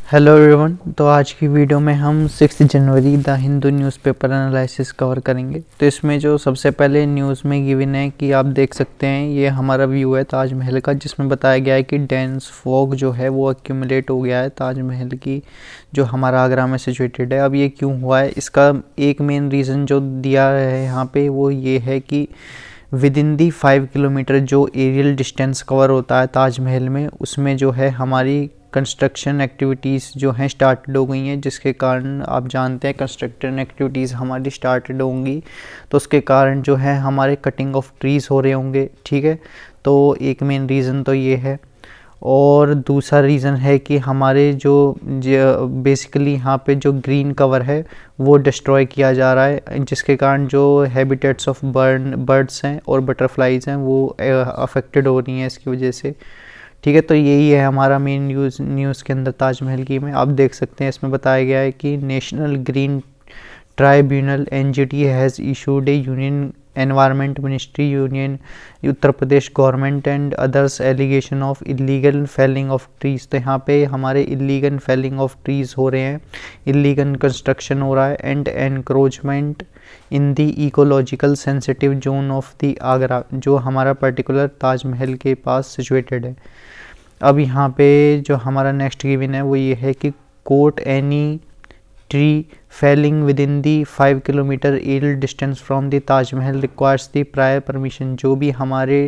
Hello everyone. तो आज की वीडियो में हम 6 जनवरी the Hindu newspaper analysis cover करेंगे। तो इसमें जो सबसे पहले न्यूज़ में गिवन है कि आप देख सकते हैं, ये हमारा व्यू है ताजमहल का, जिसमें बताया गया है कि डेंस फॉग जो है वो एक्यूमुलेट हो गया है ताजमहल की, जो हमारा आगरा में सिचुएटेड है। अब ये क्यों हुआ है, इसका एक मेन रीज़न जो दिया है यहाँ पे वो ये है कि विद इन दी 5 किलोमीटर जो एरियल डिस्टेंस कवर होता है ताजमहल में, उसमें जो है हमारी कंस्ट्रक्शन एक्टिविटीज़ जो हैं स्टार्टेड हो गई हैं, जिसके कारण आप जानते हैं कंस्ट्रक्शन एक्टिविटीज़ हमारी स्टार्टेड होंगी तो उसके कारण जो है हमारे कटिंग ऑफ ट्रीज़ हो रहे होंगे। ठीक है, तो एक मेन रीज़न तो ये है। और दूसरा रीज़न है कि हमारे जो बेसिकली यहाँ पे जो ग्रीन कवर है वो डिस्ट्रॉय किया जा रहा है, जिसके कारण जो हैबिटेट्स ऑफ बर्ड्स हैं और बटरफ्लाइज हैं वो अफेक्टेड हो रही हैं इसकी वजह से। ठीक है, तो यही है हमारा मेन न्यूज़ के अंदर ताजमहल की में। आप देख सकते हैं इसमें बताया गया है कि national green tribunal NGT has issued a union environment ministry union Uttar Pradesh government and others allegation of illegal felling of trees. तो यहाँ पे हमारे इलीगल फेलिंग ऑफ ट्रीज़ हो रहे हैं, इलीगल कंस्ट्रक्शन हो रहा है and encroachment in the ecological sensitive zone of the Agra, जो हमारा पर्टिकुलर ताजमहल के पास सिचुएटेड है। अब यहाँ पे जो हमारा नेक्स्ट गिवन है वो ये है कि quote any tree felling within the 5 kilometre aerial distance from the Taj Mahal requires the prior permission. जो भी हमारे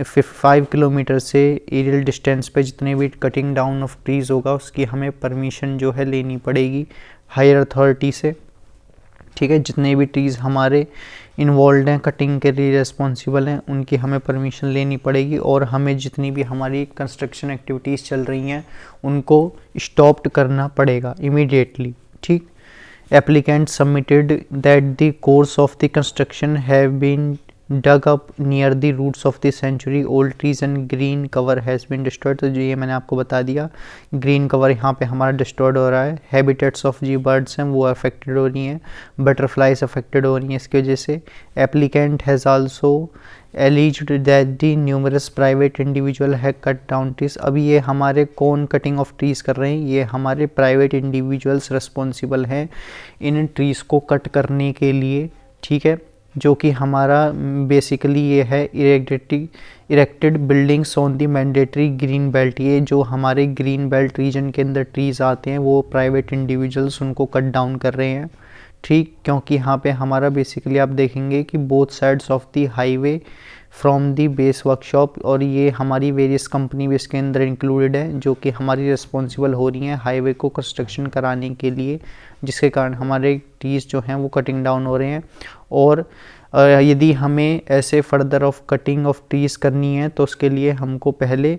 5 किलोमीटर से एरियल डिस्टेंस पे जितने भी कटिंग डाउन ऑफ ट्रीज़ होगा उसकी हमें परमिशन जो है लेनी पड़ेगी हायर अथॉरिटी से। ठीक है, जितने भी ट्रीज़ हमारे इन्वॉल्व हैं कटिंग के लिए रिस्पॉन्सिबल हैं उनकी हमें परमिशन लेनी पड़ेगी, और हमें जितनी भी हमारी कंस्ट्रक्शन एक्टिविटीज़ चल रही हैं उनको स्टॉप करना पड़ेगा इमीडिएटली। ठीक, applicant submitted that the course of the construction have been dug up near the roots of the century old trees and green cover has been destroyed. तो जो ये मैंने आपको बता दिया, ग्रीन कवर यहाँ पे हमारा डिस्ट्रॉयड हो रहा है, हैबिटेट्स ऑफ जी बर्ड्स हैं वो अफेक्टेड हो रही हैं, बटरफ्लाइज अफेक्टेड हो रही हैं इसकी वजह से। Applicant has also एलिज्ड that the numerous private individual है कट डाउन ट्रीज। अभी ये हमारे कौन कटिंग ऑफ ट्रीज़ कर रहे हैं, ये हमारे प्राइवेट इंडिविजुअल्स रिस्पॉन्सिबल हैं इन ट्रीज़ को कट करने के लिए। ठीक है, जो कि हमारा बेसिकली ये है erected buildings on the mandatory green belt. ये जो हमारे ग्रीन बेल्ट रीजन के अंदर ट्रीज़ आते हैं वो प्राइवेट इंडिविजुअल्स उनको कट डाउन कर रहे हैं। ठीक, क्योंकि यहाँ पे हमारा बेसिकली आप देखेंगे कि both sides of the highway from the base workshop, और ये हमारी वेरियस कंपनी भी इसके अंदर इंक्लूडेड है जो कि हमारी रिस्पॉन्सिबल हो रही हैं हाईवे को कंस्ट्रक्शन कराने के लिए, जिसके कारण हमारे ट्रीज़ जो हैं वो कटिंग डाउन हो रहे हैं। और यदि हमें ऐसे further of cutting of trees करनी है तो उसके लिए हमको पहले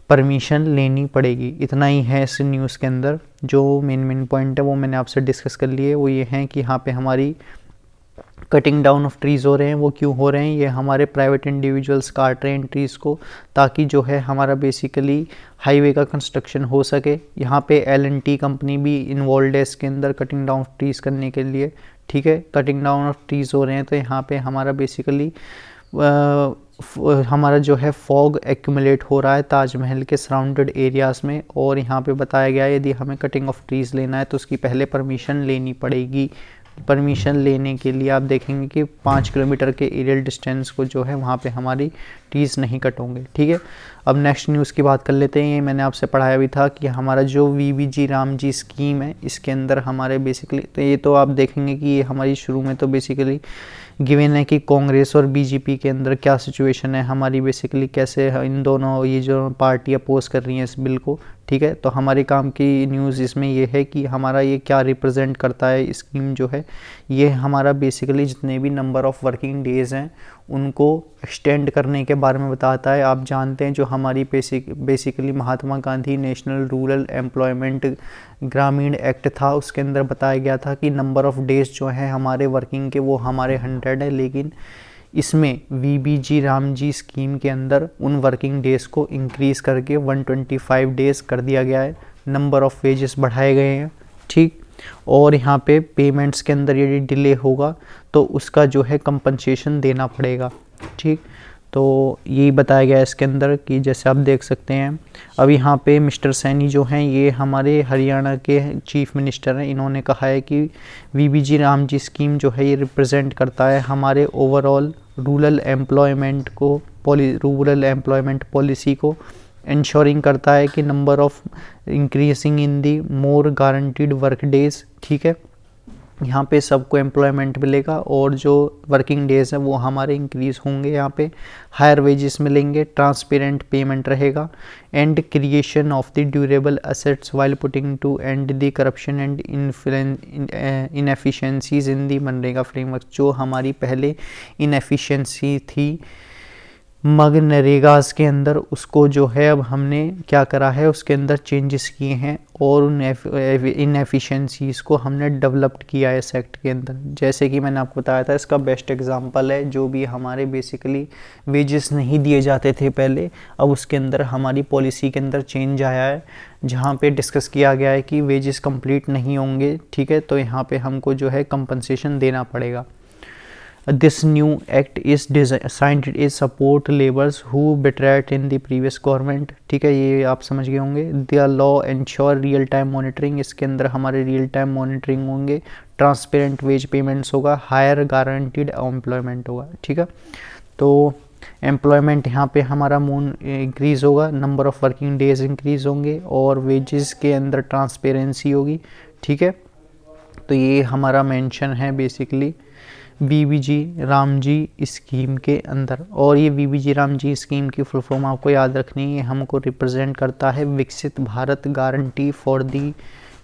परमिशन लेनी पड़ेगी। इतना ही है इस न्यूज़ के अंदर। जो मेन पॉइंट है वो मैंने आपसे डिस्कस कर लिए, वो ये हैं कि यहाँ पे हमारी कटिंग डाउन ऑफ ट्रीज़ हो रहे हैं। वो क्यों हो रहे हैं, ये हमारे प्राइवेट इंडिविजुअल्स काट रहे हैं ट्रीज़ को ताकि जो है हमारा बेसिकली हाईवे का कंस्ट्रक्शन हो सके। यहाँ पे L&T कंपनी भी इन्वॉल्व है इसके अंदर कटिंग डाउन ऑफ ट्रीज़ करने के लिए। ठीक है, कटिंग डाउन ऑफ ट्रीज़ हो रहे हैं तो यहाँ पे हमारा बेसिकली हमारा जो है फॉग एक्यूमुलेट हो रहा है ताजमहल के सराउंडेड एरियाज़ में, और यहाँ पे बताया गया है यदि हमें कटिंग ऑफ ट्रीज़ लेना है तो उसकी पहले परमिशन लेनी पड़ेगी। परमिशन लेने के लिए आप देखेंगे कि 5 किलोमीटर के एरियल डिस्टेंस को जो है वहाँ पे हमारी ट्रीज़ नहीं कट होंगे। ठीक है, अब नेक्स्ट न्यूज़ की बात कर लेते हैं। ये मैंने आपसे पढ़ाया भी था कि हमारा जो VBG रामजी स्कीम है इसके अंदर हमारे बेसिकली, तो ये तो आप देखेंगे कि ये हमारी शुरू में तो बेसिकली गिवन है कि कांग्रेस और बीजेपी के अंदर क्या सिचुएशन है हमारी, बेसिकली कैसे इन दोनों ये जो पार्टी अपोज कर रही हैं इस बिल को। ठीक है, तो हमारे काम की न्यूज़ इसमें ये है कि हमारा ये क्या रिप्रेजेंट करता है स्कीम जो है, ये हमारा बेसिकली जितने भी नंबर ऑफ़ वर्किंग डेज़ हैं उनको एक्सटेंड करने के बारे में बताता है। आप जानते हैं जो हमारी basically Mahatma Gandhi national rural employment ग्रामीण एक्ट था उसके अंदर बताया गया था कि नंबर ऑफ़ डेज़ जो हैं हमारे वर्किंग के वो हमारे 100 है, लेकिन इसमें VBG रामजी स्कीम के अंदर उन वर्किंग डेज़ को इंक्रीज़ करके 125 डेज़ कर दिया गया है। नंबर ऑफ़ वेजेस बढ़ाए गए हैं। ठीक, और यहाँ पे पेमेंट्स के अंदर यदि डिले होगा तो उसका जो है कंपनसेशन देना पड़ेगा। ठीक, तो यही बताया गया है इसके अंदर कि जैसे आप देख सकते हैं अब यहाँ पे मिस्टर सैनी जो हैं ये हमारे हरियाणा के चीफ मिनिस्टर हैं। इन्होंने कहा है कि वीबीजी रामजी स्कीम जो है ये रिप्रेजेंट करता है हमारे ओवरऑल रूरल एम्प्लॉयमेंट पॉलिसी को इंश्योरिंग करता है कि number of increasing in the more guaranteed work days. ठीक है, यहाँ पे सबको एम्प्लॉयमेंट मिलेगा और जो वर्किंग डेज हैं वो हमारे इंक्रीज़ होंगे, यहाँ पे हायर वेजेस मिलेंगे, ट्रांसपेरेंट पेमेंट रहेगा and creation of the durable assets while putting to end the corruption and inefficiencies in the MNREGA framework. जो हमारी पहले इनएफिशिएंसी थी मनरेगास के अंदर, उसको जो है अब हमने क्या करा है उसके अंदर चेंजेस किए हैं और उन इनएफिशिएंसीज़ को हमने डेवलप्ड किया है सेक्ट के अंदर। जैसे कि मैंने आपको बताया था, इसका बेस्ट एग्जांपल है जो भी हमारे बेसिकली वेजेस नहीं दिए जाते थे पहले, अब उसके अंदर हमारी पॉलिसी के अंदर चेंज आया है जहाँ पे डिस्कस किया गया है कि वेजेस कंप्लीट नहीं होंगे। ठीक है, तो यहाँ पे हमको जो है कंपनसेशन देना पड़ेगा। This new act is designed to support laborers who betrayed in the previous government। ठीक है, ये आप समझ गए होंगे। The law ensure real time monitoring, इसके अंदर हमारे रियल टाइम मॉनिटरिंग होंगे, ट्रांसपेरेंट वेज पेमेंट्स होगा, हायर गारंटीड एम्प्लॉयमेंट होगा। ठीक है, तो एम्प्लॉयमेंट यहाँ पे हमारा इंक्रीज़ होगा, number of working days increase होंगे और वेजेस के अंदर ट्रांसपेरेंसी होगी। ठीक है, तो ये हमारा मेंशन है बेसिकली वीबीजी रामजी स्कीम के अंदर। और ये वीबीजी रामजी स्कीम की फुल फॉर्म आपको याद रखनी है, हमको रिप्रेजेंट करता है विकसित भारत गारंटी फॉर दी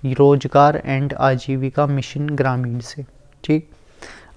रोजगार एंड आजीविका मिशन ग्रामीण से। ठीक,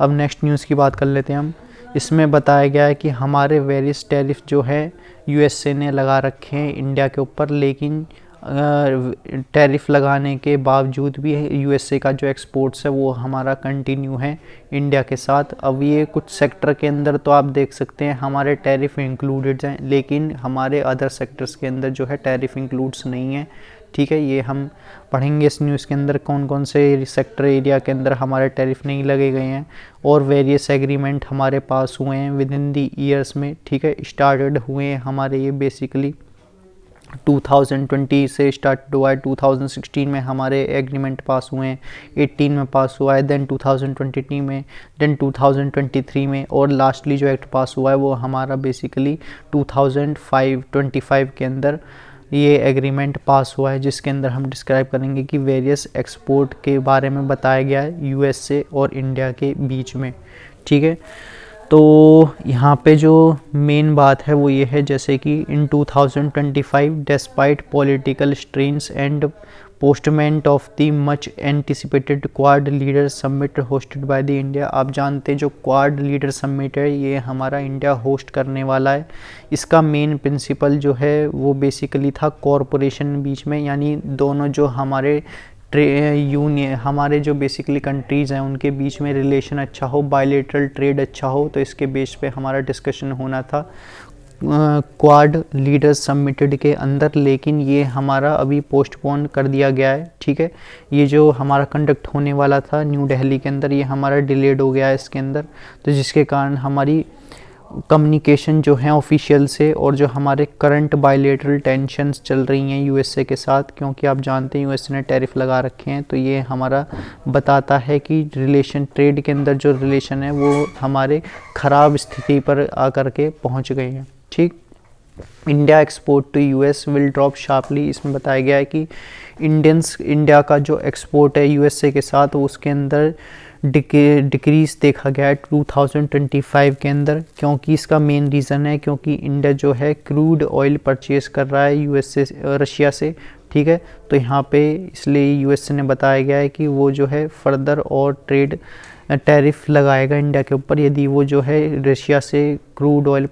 अब नेक्स्ट न्यूज़ की बात कर लेते हैं हम। इसमें बताया गया है कि हमारे वेरियस टैरिफ जो है यूएसए ने लगा रखे हैं इंडिया के ऊपर, लेकिन टैरिफ लगाने के बावजूद भी यूएसए का जो एक्सपोर्ट्स है वो हमारा कंटिन्यू है इंडिया के साथ। अब ये कुछ सेक्टर के अंदर तो आप देख सकते हैं हमारे टैरिफ इंक्लूडेड हैं, लेकिन हमारे अदर सेक्टर्स के अंदर जो है टैरिफ इंक्लूड्स नहीं है। ठीक है, ये हम पढ़ेंगे इस न्यूज़ के अंदर कौन कौन से सेक्टर एरिया के अंदर हमारे टैरिफ नहीं लगे गए हैं और वेरियस एग्रीमेंट हमारे पास हुए हैं विद इन दी ईयर्स में। ठीक है, स्टार्टेड हुए हैं हमारे ये बेसिकली 2020 से स्टार्ट हुआ है, 2016 में हमारे एग्रीमेंट पास हुए हैं, 18 में पास हुआ है, देन 2023 में, देन 2023 में, और लास्टली जो एक्ट पास हुआ है वो हमारा बेसिकली 2025 के अंदर ये एग्रीमेंट पास हुआ है, जिसके अंदर हम डिस्क्राइब करेंगे कि वेरियस एक्सपोर्ट के बारे में बताया गया है यूएसए और इंडिया के बीच में। ठीक है, तो यहाँ पे जो मेन बात है वो ये है जैसे कि in 2025 despite political strains and postponement of the much anticipated Quad leader summit hosted by the India. आप जानते हैं जो क्वाड लीडर समिट है ये हमारा इंडिया होस्ट करने वाला है। इसका मेन प्रिंसिपल जो है वो बेसिकली था कॉरपोरेशन बीच में, यानी दोनों जो हमारे यूनियन हमारे जो बेसिकली कंट्रीज़ हैं उनके बीच में रिलेशन अच्छा हो, बायलैटरल ट्रेड अच्छा हो, तो इसके बेस पे हमारा डिस्कशन होना था क्वाड लीडर्स समिटेड के अंदर, लेकिन ये हमारा अभी पोस्टपोन कर दिया गया है। ठीक है, ये जो हमारा कंडक्ट होने वाला था न्यू दिल्ली के अंदर ये हमारा डिलेड हो गया है इसके अंदर, तो जिसके कारण हमारी कम्युनिकेशन जो है ऑफिशियल से और जो हमारे करंट बायलैटरल टेंशन्स चल रही हैं यूएसए के साथ, क्योंकि आप जानते हैं यूएसए ने टैरिफ लगा रखे हैं, तो ये हमारा बताता है कि रिलेशन ट्रेड के अंदर जो रिलेशन है वो हमारे ख़राब स्थिति पर आकर के पहुंच गए हैं। ठीक, India export to US will drop sharply, इसमें बताया गया है कि इंडिया का जो एक्सपोर्ट है यूएसए के साथ वो उसके अंदर डिक्रीज़ देखा गया है 2025 के अंदर, क्योंकि इसका मेन रीज़न है क्योंकि इंडिया जो है क्रूड ऑयल परचेज़ कर रहा है यूएसए रशिया से। ठीक है, तो यहाँ पे इसलिए यूएसए ने बताया गया है कि वो जो है फर्दर और ट्रेड टैरिफ लगाएगा इंडिया के ऊपर यदि वो जो है रशिया से क्रूड ऑयल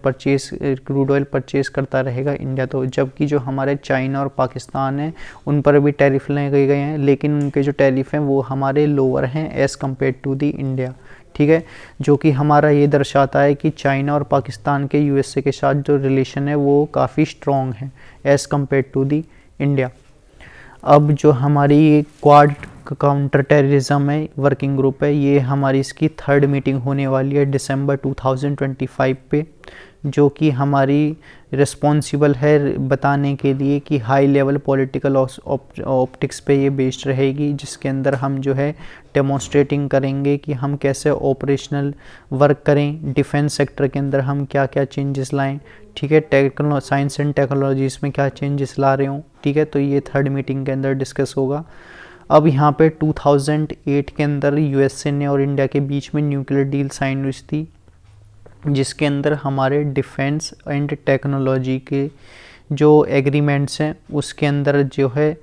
परचेज़ करता रहेगा इंडिया। तो जबकि जो हमारे चाइना और पाकिस्तान हैं उन पर भी टैरिफ लगे गए हैं, लेकिन उनके जो टैरिफ हैं वो हमारे लोअर हैं as compare to the India. ठीक है, जो कि हमारा ये दर्शाता है कि चाइना और पाकिस्तान के यूएसए के साथ जो रिलेशन है वो काफ़ी स्ट्रॉन्ग है as compare to the India. अब जो हमारी क्वाड काउंटर टेररिज्म है वर्किंग ग्रुप है, ये हमारी इसकी 3rd मीटिंग होने वाली है दिसंबर 2025 पे, जो कि हमारी रिस्पॉन्सिबल है बताने के लिए कि हाई लेवल पॉलिटिकल ऑप्टिक्स पे ये बेस्ड रहेगी, जिसके अंदर हम जो है डेमोन्स्ट्रेटिंग करेंगे कि हम कैसे ऑपरेशनल वर्क करें, डिफेंस सेक्टर के अंदर हम क्या क्या चेंजेस लाएं, ठीक है, साइंस एंड टेक्नोलॉजीज़ में क्या चेंजेस ला रहे हों, ठीक है। तो ये 3rd मीटिंग के अंदर डिस्कस होगा। अब यहाँ पे 2008 के अंदर यूएसए ने और इंडिया के बीच में न्यूक्लियर डील साइन हुई थी, जिसके अंदर हमारे डिफेंस एंड टेक्नोलॉजी के जो एग्रीमेंट्स हैं उसके अंदर जो है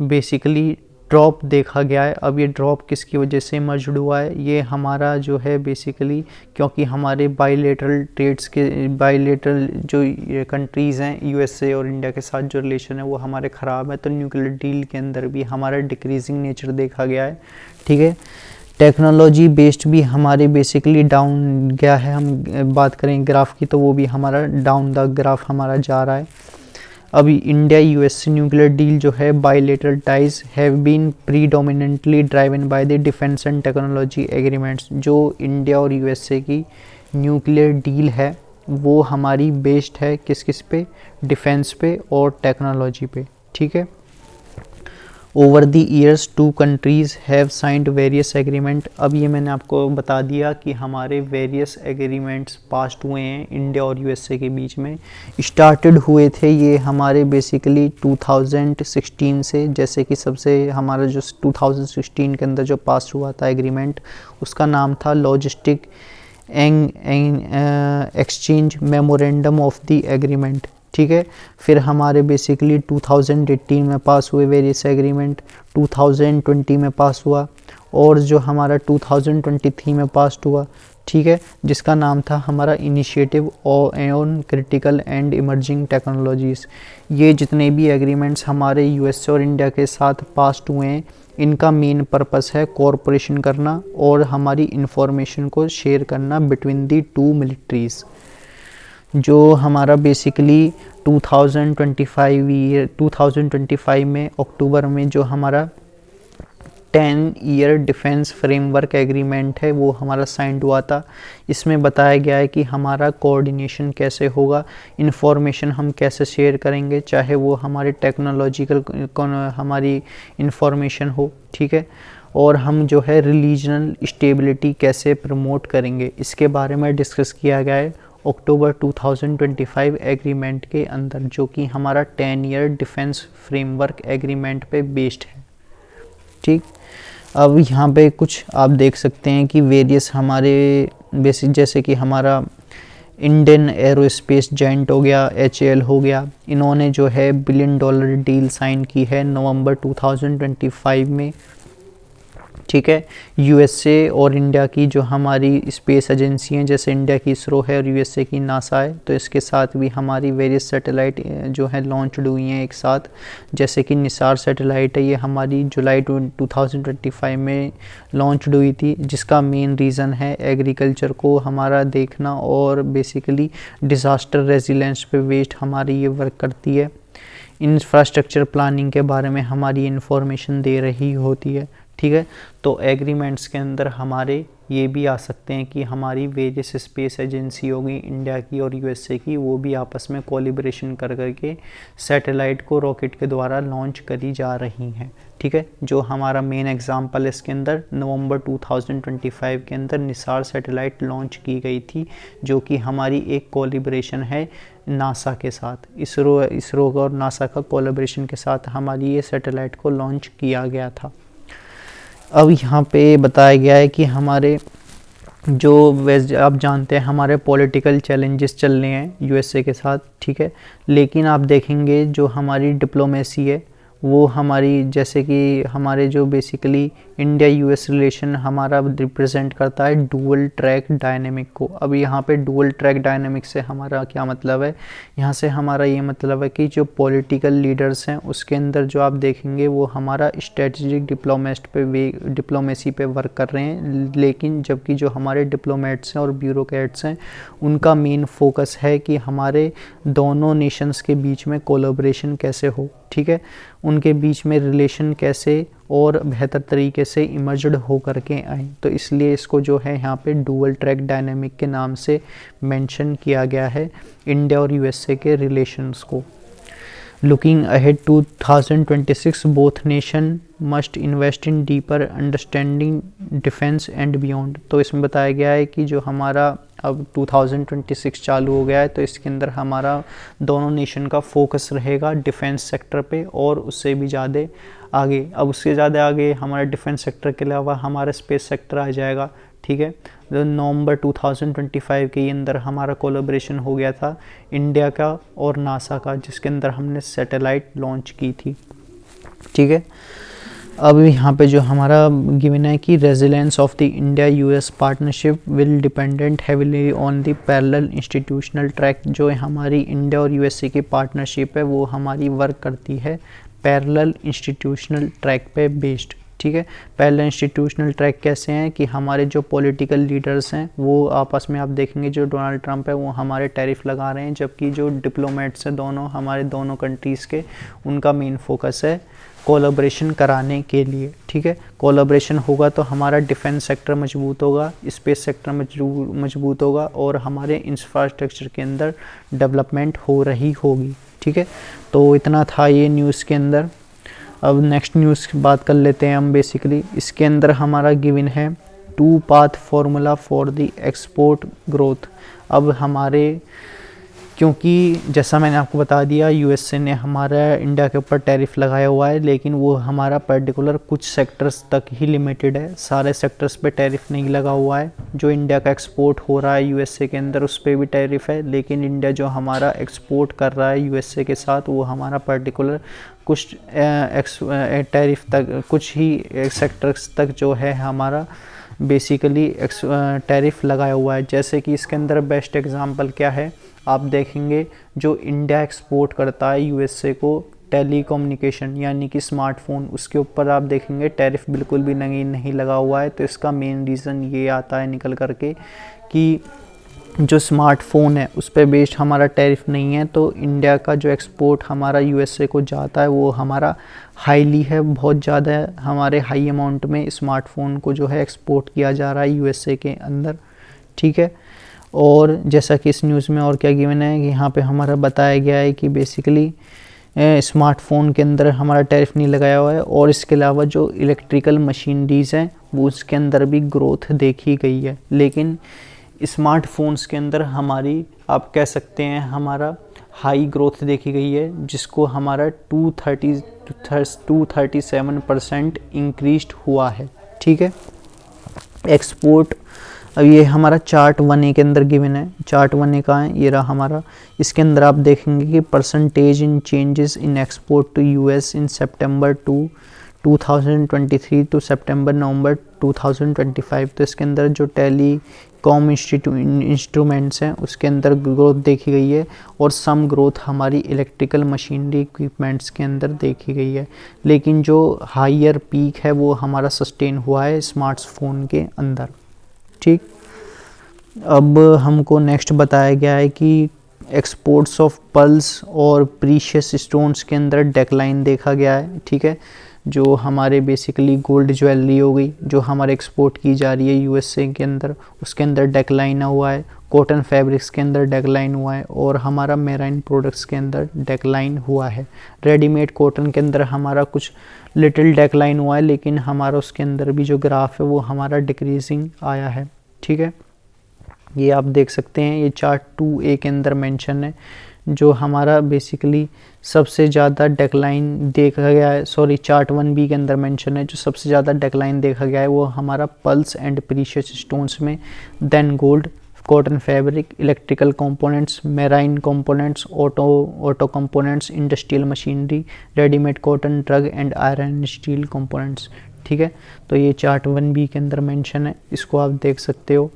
बेसिकली ड्रॉप देखा गया है। अब ये ड्रॉप किसकी वजह से मर्ज्ड हुआ है, ये हमारा जो है बेसिकली क्योंकि हमारे बायलैटरल ट्रेड्स के बायलैटरल जो कंट्रीज़ हैं यूएसए और इंडिया के साथ जो रिलेशन है वो हमारे ख़राब है, तो न्यूक्लियर डील के अंदर भी हमारा डिक्रीजिंग नेचर देखा गया है, ठीक है। टेक्नोलॉजी बेस्ड भी हमारे बेसिकली डाउन गया है, हम बात करें ग्राफ की तो वो भी हमारा डाउन द ग्राफ हमारा जा रहा है। अभी इंडिया यूएसए न्यूक्लियर डील जो है bilateral ties have been predominantly driven by the defence and technology agreements. जो इंडिया और यूएसए की न्यूक्लियर डील है वो हमारी बेस्ड है किस किस पे, डिफेंस पे और टेक्नोलॉजी पे, ठीक है। Over the years 2 countries have signed various agreement. अब ये मैंने आपको बता दिया कि हमारे वेरियस एग्रीमेंट्स पास्ट हुए हैं इंडिया और यूएसए के बीच में। स्टार्टेड हुए थे ये हमारे बेसिकली 2016 से, जैसे कि सबसे हमारा जो 2016 के अंदर जो पास हुआ था एग्रीमेंट उसका नाम था logistic exchange memorandum of the agreement, ठीक है। फिर हमारे बेसिकली 2018 में पास हुए वेरियस एग्रीमेंट, 2020 में पास हुआ और जो हमारा 2023 में पास हुआ, ठीक है, जिसका नाम था हमारा initiative on critical and emerging technologies. ये जितने भी एग्रीमेंट्स हमारे यूएसए और इंडिया के साथ पास हुए हैं इनका मेन पर्पस है कोऑपरेशन करना और हमारी इंफॉर्मेशन को शेयर करना बिटवीन दी 2 मिलिट्रीज़। जो हमारा बेसिकली 2025 में अक्टूबर में जो हमारा 10 ईयर डिफेंस फ्रेमवर्क एग्रीमेंट है वो हमारा साइंड हुआ था। इसमें बताया गया है कि हमारा कोऑर्डिनेशन कैसे होगा, इंफॉर्मेशन हम कैसे शेयर करेंगे, चाहे वो हमारे टेक्नोलॉजिकल हमारी इंफॉर्मेशन हो, ठीक है, और हम जो है रिलीजनल स्टेबिलिटी कैसे प्रमोट करेंगे, इसके बारे में डिस्कस किया गया है अक्टूबर 2025 एग्रीमेंट के अंदर, जो कि हमारा 10 ईयर डिफेंस फ्रेमवर्क एग्रीमेंट पे बेस्ड है, ठीक। अब यहाँ पे कुछ आप देख सकते हैं कि वेरियस हमारे बेसिक जैसे कि हमारा इंडियन एरोस्पेस जायंट हो गया, HAL हो गया, इन्होंने जो है $1 बिलियन डील साइन की है नवंबर 2025 में, ठीक है। यूएसए और इंडिया की जो हमारी स्पेस एजेंसी हैं, जैसे इंडिया की इसरो है और यूएसए की नासा है, तो इसके साथ भी हमारी वेरियस सैटेलाइट जो है लॉन्च हुई हैं एक साथ, जैसे कि निसार सैटेलाइट है, ये हमारी जुलाई 2025 में लॉन्च हुई थी, जिसका मेन रीज़न है एग्रीकल्चर को हमारा देखना और बेसिकली डिज़ास्टर रेजिलेंस पे बेस्ड हमारी ये वर्क करती है। इंफ्रास्ट्रक्चर प्लानिंग के बारे में हमारी इंफॉर्मेशन दे रही होती है, ठीक है। तो एग्रीमेंट्स के अंदर हमारे ये भी आ सकते हैं कि हमारी वेरियस स्पेस एजेंसी होगी इंडिया की और यूएसए की, वो भी आपस में कोलिब्रेशन कर करके सैटेलाइट को रॉकेट के द्वारा लॉन्च करी जा रही हैं, ठीक है। जो हमारा मेन एग्जांपल है इसके अंदर नवंबर 2025 के अंदर निसार सैटेलाइट लॉन्च की गई थी, जो कि हमारी एक कोलिब्रेशन है नासा के साथ, इसरो और नासा का कोलिब्रेशन के साथ हमारी ये सैटेलाइट को लॉन्च किया गया था। अब यहाँ पे बताया गया है कि हमारे जो आप जानते हैं हमारे पॉलिटिकल चैलेंजेस चल रहे हैं यूएसए के साथ, ठीक है, लेकिन आप देखेंगे जो हमारी डिप्लोमेसी है वो हमारी, जैसे कि हमारे जो बेसिकली इंडिया यूएस रिलेशन हमारा रिप्रेजेंट करता है डुअल ट्रैक डायनेमिक को। अब यहाँ पे डुअल ट्रैक डायनेमिक से हमारा क्या मतलब है, यहाँ से हमारा ये मतलब है कि जो पॉलिटिकल लीडर्स हैं उसके अंदर जो आप देखेंगे वो हमारा स्ट्रेटजिक डिप्लोमेसी पे वर्क कर रहे हैं, लेकिन जबकि जो हमारे डिप्लोमेट्स हैं और ब्यूरोक्रेट्स हैं उनका मेन फोकस है कि हमारे दोनों नेशंस के बीच में कोलैबोरेशन कैसे हो, ठीक है, उनके बीच में रिलेशन कैसे और बेहतर तरीके से इमर्जड हो करके आए। तो इसलिए इसको जो है यहाँ पे डुअल ट्रैक डायनेमिक के नाम से मेंशन किया गया है इंडिया और यूएसए के रिलेशंस को। Looking ahead to 2026, both nation must invest in deeper understanding defense and beyond। तो इसमें बताया गया है कि जो हमारा अब 2026 चालू हो गया है, तो इसके अंदर हमारा दोनों नेशन का फोकस रहेगा डिफेंस सेक्टर पे और उससे भी ज़्यादा आगे। अब उससे ज़्यादा आगे हमारा डिफेंस सेक्टर के अलावा हमारा स्पेस सेक्टर आ जाएगा। ठीक है, तो नवंबर 2025 के अंदर हमारा कोलैबोरेशन हो गया था इंडिया का और नासा का, जिसके अंदर हमने सैटेलाइट लॉन्च की थी। ठीक है, अब यहाँ पे जो हमारा गिवन है कि resilience of the India US partnership will dependent heavily on the parallel institutional track. जो हमारी इंडिया और यूएसए की पार्टनरशिप है वो हमारी वर्क करती है पैरेलल इंस्टीट्यूशनल ट्रैक पे बेस्ड। ठीक है, पहले इंस्टीट्यूशनल ट्रैक कैसे हैं कि हमारे जो पॉलिटिकल लीडर्स हैं वो आपस में, आप देखेंगे जो डोनाल्ड ट्रंप है वो हमारे टैरिफ लगा रहे हैं, जबकि जो डिप्लोमेट्स हैं दोनों हमारे दोनों कंट्रीज़ के, उनका मेन फोकस है कोलैबोरेशन कराने के लिए। ठीक है, कोलैबोरेशन होगा तो हमारा डिफेंस सेक्टर मजबूत होगा, स्पेस सेक्टर मजबूत होगा और हमारे इंफ्रास्ट्रक्चर के अंदर डेवलपमेंट हो रही होगी। ठीक है, तो इतना था ये न्यूज़ के अंदर। अब नेक्स्ट न्यूज़ की बात कर लेते हैं हम। बेसिकली इसके अंदर हमारा गिवन है 2 path formula for the export growth. अब हमारे, क्योंकि जैसा मैंने आपको बता दिया यूएसए ने हमारा इंडिया के ऊपर टैरिफ लगाया हुआ है, लेकिन वो हमारा पर्टिकुलर कुछ सेक्टर्स तक ही लिमिटेड है, सारे सेक्टर्स पे टैरिफ नहीं लगा हुआ है। जो इंडिया का एक्सपोर्ट हो रहा है यूएसए के अंदर उस पर भी टैरिफ है, लेकिन इंडिया जो हमारा एक्सपोर्ट कर रहा है यूएसए के साथ वो हमारा पर्टिकुलर कुछ टैरिफ तक, कुछ ही सेक्टर्स तक जो है हमारा बेसिकली टैरिफ लगाया हुआ है। जैसे कि इसके अंदर बेस्ट एग्जांपल क्या है, आप देखेंगे जो इंडिया एक्सपोर्ट करता है यूएसए को टेलीकम्युनिकेशन यानी कि स्मार्टफोन, उसके ऊपर आप देखेंगे टैरिफ बिल्कुल भी नहीं लगा हुआ है। तो इसका मेन रीज़न ये आता है निकल करके कि जो स्मार्टफ़ोन है उस पर बेस्ड हमारा टैरिफ नहीं है, तो इंडिया का जो एक्सपोर्ट हमारा यूएसए को जाता है वो हमारा हाईली है, बहुत ज़्यादा है। हमारे हाई अमाउंट में स्मार्टफ़ोन को जो है एक्सपोर्ट किया जा रहा है यूएसए के अंदर। ठीक है, और जैसा कि इस न्यूज़ में और क्या गिवन है कि यहाँ पे हमारा बताया गया है कि बेसिकली स्मार्टफ़ोन के अंदर हमारा टैरिफ नहीं लगाया हुआ है, और इसके अलावा जो इलेक्ट्रिकल मशीनरीज़ हैं वो उसके अंदर भी ग्रोथ देखी गई है। लेकिन स्मार्टफोन्स के अंदर हमारी, आप कह सकते हैं हमारा हाई ग्रोथ देखी गई है, जिसको हमारा 237% इंक्रीज हुआ है। ठीक है, एक्सपोर्ट। अब ये हमारा चार्ट 1A के अंदर गिवन है। चार्ट 1A का है, ये रहा हमारा। इसके अंदर आप देखेंगे कि percentage in changes in export to US in September 2023 to September November 2025। तो इसके अंदर जो टेलीकॉम इंस्ट्रूमेंट्स हैं उसके अंदर ग्रोथ देखी गई है, और सम ग्रोथ हमारी इलेक्ट्रिकल मशीनरी इक्विपमेंट्स के अंदर देखी गई है। लेकिन जो हायर पीक है वो हमारा सस्टेन हुआ है स्मार्टफोन के अंदर। ठीक, अब हमको नेक्स्ट बताया गया है कि एक्सपोर्ट्स ऑफ पर्ल्स और प्रीशियस स्टोन्स के अंदर डेक्लाइन देखा गया है। ठीक है, जो हमारे बेसिकली गोल्ड ज्वेलरी हो गई जो हमारे एक्सपोर्ट की जा रही है यूएसए के अंदर, उसके अंदर डेक्लाइन हुआ है। कॉटन फैब्रिक्स के अंदर डेक्लाइन हुआ है, और हमारा मेराइन प्रोडक्ट्स के अंदर डेक्लाइन हुआ है। रेडीमेड कॉटन के अंदर हमारा कुछ लिटिल डेक्लाइन हुआ है, लेकिन हमारा उसके अंदर भी जो ग्राफ है वो हमारा डिक्रीजिंग आया है। ठीक है, ये आप देख सकते हैं, ये चार्ट 2A के अंदर मेंशन है। जो हमारा बेसिकली सबसे ज़्यादा डेक्लाइन देखा गया है, सॉरी चार्ट 1B के अंदर मेंशन है, जो सबसे ज़्यादा डेक्लाइन देखा गया है वो हमारा पल्स एंड प्रीशियस स्टोन्स में, then gold, cotton fabric, electrical components, marine components, auto components, industrial machinery, readymade cotton, drug and iron steel components. ठीक है, तो ये चार्ट 1B के अंदर मेंशन है, इसको आप देख सकते हो।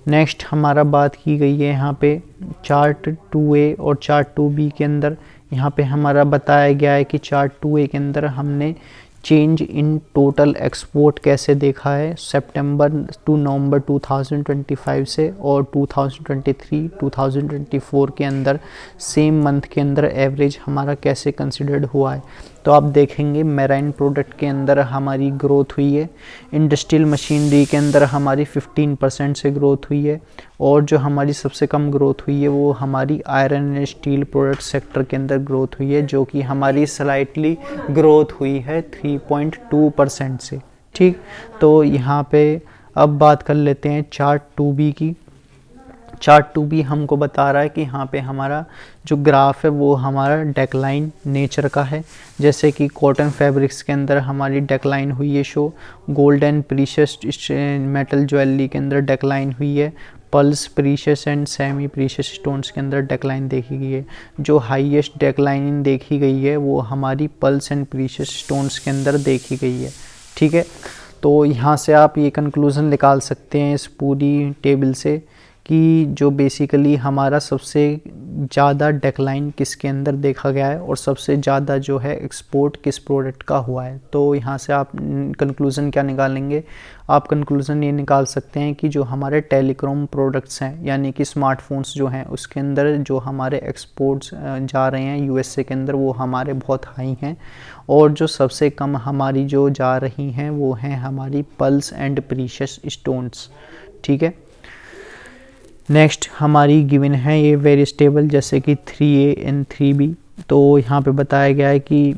नेक्स्ट हमारा बात की गई है यहाँ पे चार्ट 2A और चार्ट 2B के अंदर। यहाँ पे हमारा बताया गया है कि चार्ट 2A के अंदर हमने चेंज इन टोटल एक्सपोर्ट कैसे देखा है सितंबर टू नवंबर 2025 से, और 2023-2024 के अंदर सेम मंथ के अंदर एवरेज हमारा कैसे कंसिडर्ड हुआ है। तो आप देखेंगे मैराइन प्रोडक्ट के अंदर हमारी ग्रोथ हुई है, इंडस्ट्रियल मशीनरी के अंदर हमारी 15% से ग्रोथ हुई है, और जो हमारी सबसे कम ग्रोथ हुई है वो हमारी iron and steel product sector के अंदर ग्रोथ हुई है, जो कि हमारी स्लाइटली ग्रोथ हुई है 3.2% से। ठीक, तो यहाँ पे अब बात कर लेते हैं चार्ट 2B की। चार्ट 2B हमको बता रहा है कि यहाँ पे हमारा जो ग्राफ है वो हमारा डेक्लाइन नेचर का है, जैसे कि कॉटन फैब्रिक्स के अंदर हमारी डेक्लाइन हुई है show, gold and precious metal jewellery के अंदर डेक्लाइन हुई है, pulse precious and semi precious stones के अंदर डेक्लाइन देखी गई है। जो हाईएस्ट डेक्लाइन देखी गई है वो हमारी पल्स एंड प्रीशियस स्टोन्स के अंदर देखी गई है। ठीक है, तो यहाँ से आप ये कंक्लूज़न निकाल सकते हैं इस पूरी टेबल से कि जो बेसिकली हमारा सबसे ज़्यादा डेक्लाइन किसके अंदर देखा गया है और सबसे ज़्यादा जो है एक्सपोर्ट किस प्रोडक्ट का हुआ है। तो यहाँ से आप कंक्लूज़न क्या निकालेंगे, आप कंक्लूज़न ये निकाल सकते हैं कि जो हमारे टेलीकॉम प्रोडक्ट्स हैं यानी कि स्मार्टफोन्स जो हैं उसके अंदर जो हमारे एक्सपोर्ट्स जा रहे हैं यूएसए के अंदर वो हमारे बहुत हाई हैं, और जो सबसे कम हमारी जो जा रही हैं वो हैं हमारी पल्स एंड प्रीशियस स्टोन्स। ठीक है, नेक्स्ट हमारी गिवन है ये वेरी स्टेबल, जैसे कि 3A एंड 3B। तो यहाँ पे बताया गया है कि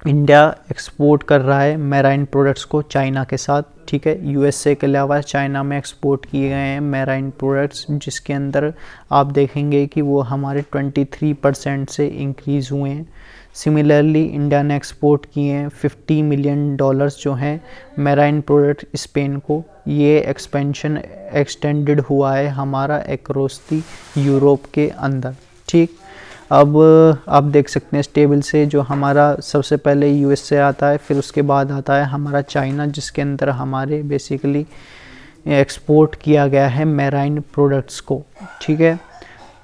इंडिया एक्सपोर्ट कर रहा है मैराइन प्रोडक्ट्स को चाइना के साथ। ठीक है, यूएसए के अलावा चाइना में एक्सपोर्ट किए गए हैं मैराइन प्रोडक्ट्स, जिसके अंदर आप देखेंगे कि वो हमारे 23% से इंक्रीज़ हुए हैं। सिमिलरली इंडिया ने एक्सपोर्ट किए हैं $50 मिलियन जो हैं मैराइन प्रोडक्ट स्पेन को। ये एक्सपेंशन एक्सटेंडेड हुआ है हमारा अक्रॉस दी यूरोप के अंदर। ठीक, अब आप देख सकते हैं इस टेबल से जो हमारा सबसे पहले यूएसए आता है, फिर उसके बाद आता है हमारा चाइना, जिसके अंदर हमारे बेसिकली एक्सपोर्ट किया गया है मैराइन प्रोडक्ट्स को। ठीक है,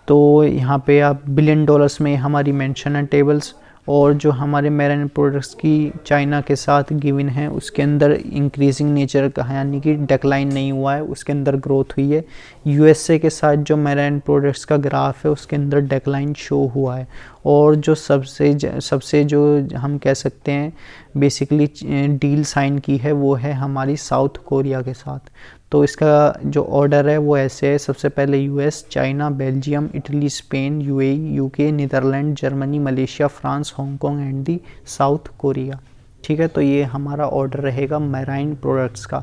तो यहाँ पे आप $बिलियन में हमारी मेंशन है टेबल्स, और जो हमारे मैराइन प्रोडक्ट्स की चाइना के साथ गिवन है उसके अंदर इंक्रीजिंग नेचर का है, यानी कि डेक्लाइन नहीं हुआ है, उसके अंदर ग्रोथ हुई है। यूएसए के साथ जो मैराइन प्रोडक्ट्स का ग्राफ है उसके अंदर डेक्लाइन शो हुआ है, और जो सबसे जो हम कह सकते हैं बेसिकली डील साइन की है वो है हमारी साउथ कोरिया के साथ। तो इसका जो ऑर्डर है वो ऐसे है, सबसे पहले US, China, Belgium, Italy, Spain, UAE, UK, Netherland, Germany, Malaysia, France, Hong Kong and the South Korea. ठीक है, तो ये हमारा ऑर्डर रहेगा मैराइन प्रोडक्ट्स का।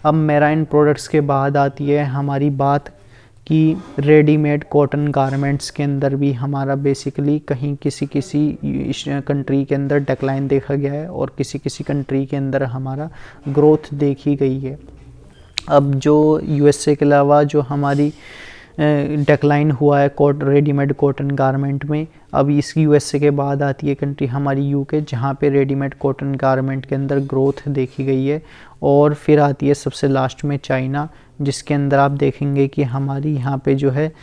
अब मैराइन प्रोडक्ट्स के बाद आती है हमारी बात कि रेडीमेड कॉटन गारमेंट्स के अंदर भी हमारा बेसिकली कहीं किसी कंट्री के अंदर डेक्लाइन देखा गया है और किसी कंट्री के अंदर हमारा ग्रोथ देखी गई है। अब जो यूएसए के अलावा जो हमारी डेक्लाइन हुआ है रेडीमेड कॉटन गारमेंट में, अब इस यूएसए के बाद आती है कंट्री हमारी यूके, जहाँ पे रेडीमेड कॉटन गारमेंट के अंदर ग्रोथ देखी गई है, और फिर आती है सबसे लास्ट में चाइना, जिसके अंदर आप देखेंगे कि हमारी यहाँ पे जो है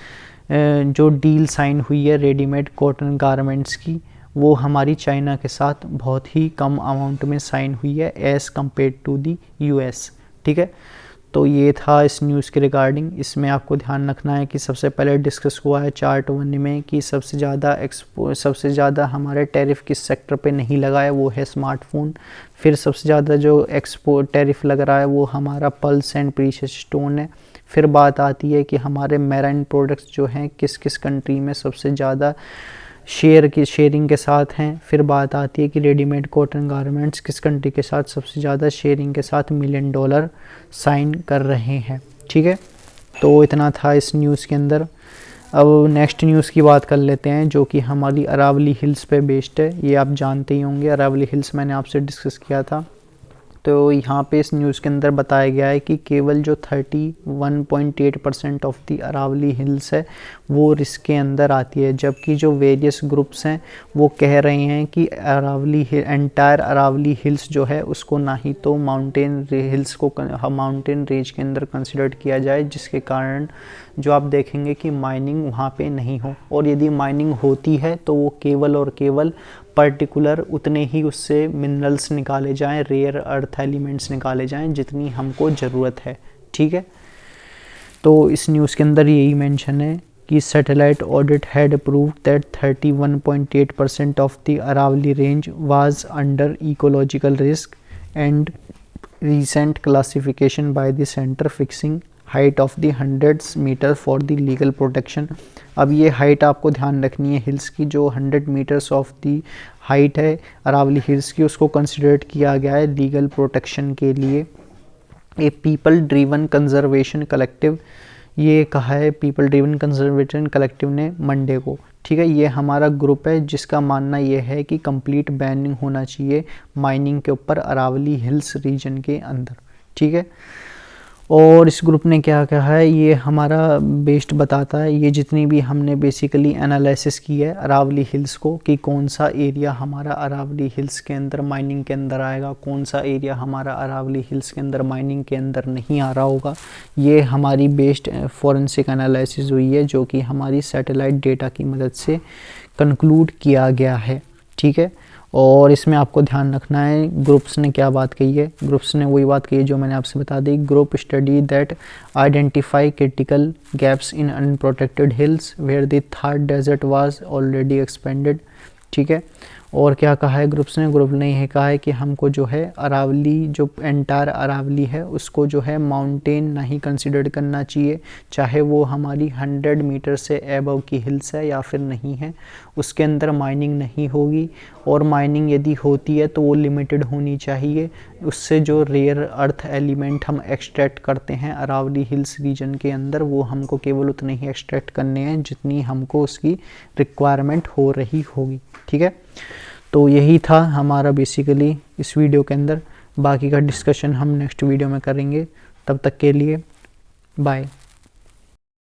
जो डील साइन हुई है रेडीमेड कॉटन गारमेंट्स की वो हमारी चाइना के साथ बहुत ही कम अमाउंट में साइन हुई है as compare to the US. ठीक है, तो ये था इस न्यूज़ के रिगार्डिंग। इसमें आपको ध्यान रखना है कि सबसे पहले डिस्कस हुआ है चार्ट 1 में कि सबसे ज़्यादा हमारे टैरिफ किस सेक्टर पे नहीं लगा है, वो है स्मार्टफोन। फिर सबसे ज़्यादा जो एक्सपोर्ट टैरिफ लग रहा है वो हमारा पल्स एंड प्रीशियस स्टोन है। फिर बात आती है कि हमारे मैराइन प्रोडक्ट्स जो हैं किस किस कंट्री में सबसे ज़्यादा शेयरिंग के साथ हैं। फिर बात आती है कि रेडीमेड कॉटन गारमेंट्स किस कंट्री के साथ सबसे ज़्यादा शेयरिंग के साथ $1 मिलियन साइन कर रहे हैं। ठीक है, तो इतना था इस न्यूज़ के अंदर। अब नेक्स्ट न्यूज़ की बात कर लेते हैं जो कि हमारी अरावली हिल्स पे बेस्ड है। ये आप जानते ही होंगे, अरावली हिल्स मैंने आपसे डिस्कस किया था। तो यहाँ पे इस न्यूज़ के अंदर बताया गया है कि केवल जो 31.8% ऑफ दी अरावली हिल्स है वो रिस्क के अंदर आती है, जबकि जो वेरियस ग्रुप्स हैं वो कह रहे हैं कि एंटायर अरावली हिल्स जो है उसको ना ही तो माउंटेन हिल्स को माउंटेन रेंज के अंदर कंसिडर किया जाए, जिसके कारण जो आप देखेंगे कि माइनिंग वहाँ पे नहीं हो, और यदि माइनिंग होती है तो वो केवल और केवल पर्टिकुलर उतने ही उससे मिनरल्स निकाले जाएं, रेयर अर्थ एलिमेंट्स निकाले जाएं जितनी हमको ज़रूरत है। ठीक है, तो इस न्यूज़ के अंदर यही मेंशन है कि satellite audit had proved that 31.8% of the Aravalli range was under ecological risk and recent classification by the center fixing height of the 100 metre for the legal protection। अब ये हाइट आपको ध्यान रखनी है हिल्स की, जो 100 मीटर्स ऑफ दी हाइट है Aravalli hills की, उसको कंसिडर किया गया है लीगल प्रोटेक्शन के लिए। ए पीपल ड्रिवन कंजर्वेशन कलेक्टिव, ये कहा है पीपल ड्रिवन कंजर्वेशन कलेक्टिव ने मंडे को, ठीक है। ये हमारा ग्रुप है जिसका मानना ये है कि कंप्लीट बैनिंग होना चाहिए माइनिंग के ऊपर अरावली हिल्स रीजन के अंदर, ठीक है। और इस ग्रुप ने क्या कहा है, ये हमारा बेस्ड बताता है, ये जितनी भी हमने बेसिकली एनालिसिस की है अरावली हिल्स को कि कौन सा एरिया हमारा अरावली हिल्स के अंदर माइनिंग के अंदर आएगा, कौन सा एरिया हमारा अरावली हिल्स के अंदर माइनिंग के अंदर नहीं आ रहा होगा। ये हमारी बेस्ड फॉरेंसिक एनालिसिस हुई है जो कि हमारी सैटेलाइट डेटा की मदद से कंक्लूड किया गया है, ठीक है। और इसमें आपको ध्यान रखना है ग्रुप्स ने क्या बात कही है। ग्रुप्स ने वही बात कही है जो मैंने आपसे बता दी। Group study that identify critical gaps in unprotected hills where the third desert was already expanded, ठीक है। और क्या कहा है ग्रुप्स ने, ग्रुप ने यह कहा है कि हमको जो है अरावली, जो एंटायर अरावली है उसको जो है माउंटेन नहीं कंसिडर करना चाहिए, चाहे वो हमारी 100 मीटर से एबव की हिल्स है या फिर नहीं है, उसके अंदर माइनिंग नहीं होगी। और माइनिंग यदि होती है तो वो लिमिटेड होनी चाहिए। उससे जो रेयर अर्थ एलिमेंट हम एक्सट्रैक्ट करते हैं अरावली हिल्स रीजन के अंदर, वो हमको केवल उतने ही एक्सट्रैक्ट करने हैं जितनी हमको उसकी रिक्वायरमेंट हो रही होगी, ठीक है। तो यही था हमारा बेसिकली इस वीडियो के अंदर। बाकी का डिस्कशन हम नेक्स्ट वीडियो में करेंगे। तब तक के लिए बाय।